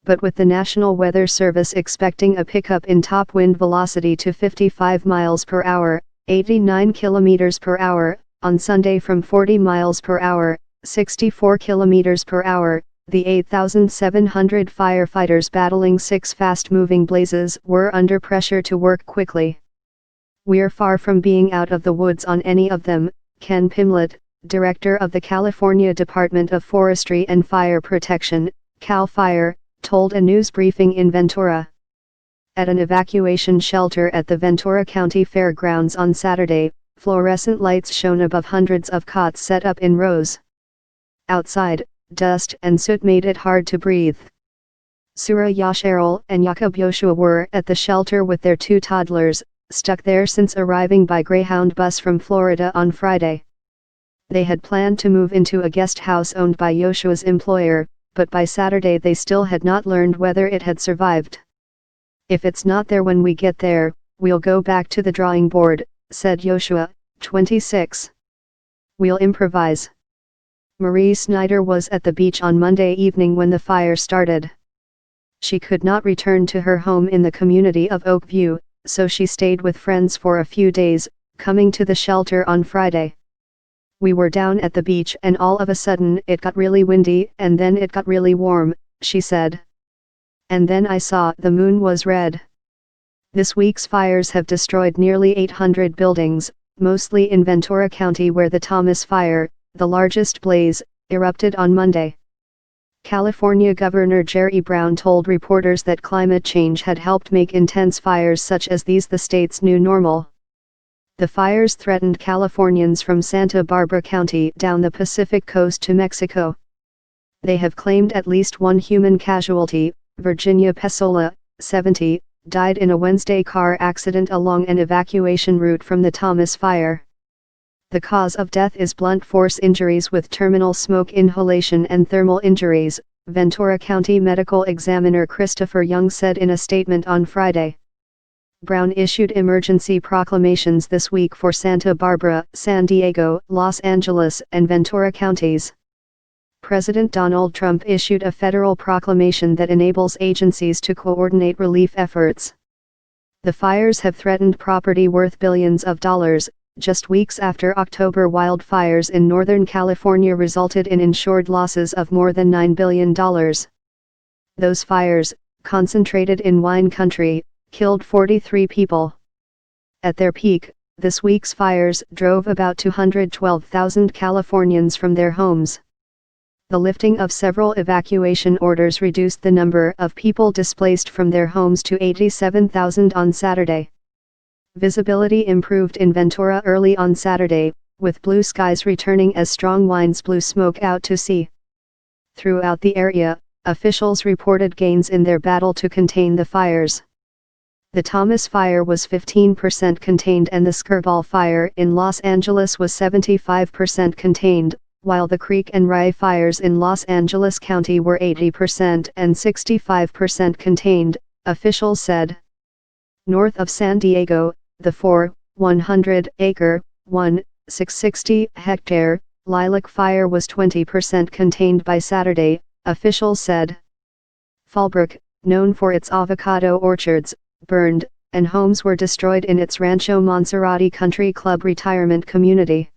but with the National Weather Service expecting a pickup in top wind velocity to 55 miles per hour, 89 kilometers per hour, on Sunday from 40 miles per hour, 64 kilometers per hour, the 8,700 firefighters battling 6 fast-moving blazes were under pressure to work quickly. "We're far from being out of the woods on any of them," Ken Pimlett, director of the California Department of Forestry and Fire Protection, CAL FIRE, told a news briefing in Ventura. At an evacuation shelter at the Ventura County Fairgrounds on Saturday, fluorescent lights shone above hundreds of cots set up in rows. Outside, dust and soot made it hard to breathe. Surya Yasharil and Jacob Joshua were at the shelter with their 2 toddlers, stuck there since arriving by Greyhound bus from Florida on Friday. They had planned to move into a guest house owned by Joshua's employer, but by Saturday they still had not learned whether it had survived. "If it's not there when we get there, we'll go back to the drawing board," said Joshua, 26. "We'll improvise." Marie Snyder was at the beach on Monday evening when the fire started. She could not return to her home in the community of Oak View, so she stayed with friends for a few days, coming to the shelter on Friday. "We were down at the beach and all of a sudden it got really windy and then it got really warm," she said. "And then I saw the moon was red." This week's fires have destroyed nearly 800 buildings, mostly in Ventura County where the Thomas Fire, the largest blaze, erupted on Monday. California Governor Jerry Brown told reporters that climate change had helped make intense fires such as these the state's new normal. The fires threatened Californians from Santa Barbara County down the Pacific coast to Mexico. They have claimed at least 1 human casualty. Virginia Pesola, 70, died in a Wednesday car accident along an evacuation route from the Thomas Fire. The cause of death is blunt force injuries with terminal smoke inhalation and thermal injuries, Ventura County Medical Examiner Christopher Young said in a statement on Friday. Brown issued emergency proclamations this week for Santa Barbara, San Diego, Los Angeles, and Ventura counties. President Donald Trump issued a federal proclamation that enables agencies to coordinate relief efforts. The fires have threatened property worth billions of dollars, just weeks after October wildfires in Northern California resulted in insured losses of more than $9 billion. Those fires, concentrated in wine country, killed 43 people. At their peak, this week's fires drove about 212,000 Californians from their homes. The lifting of several evacuation orders reduced the number of people displaced from their homes to 87,000 on Saturday. Visibility improved in Ventura early on Saturday, with blue skies returning as strong winds blew smoke out to sea. Throughout the area, officials reported gains in their battle to contain the fires. The Thomas Fire was 15% contained and the Skirball Fire in Los Angeles was 75% contained, while the Creek and Rye fires in Los Angeles County were 80% and 65% contained, officials said. North of San Diego, the 100-acre, 660-hectare, Lilac Fire was 20% contained by Saturday, officials said. Fallbrook, known for its avocado orchards, burned, and homes were destroyed in its Rancho Monserrate Country Club retirement community.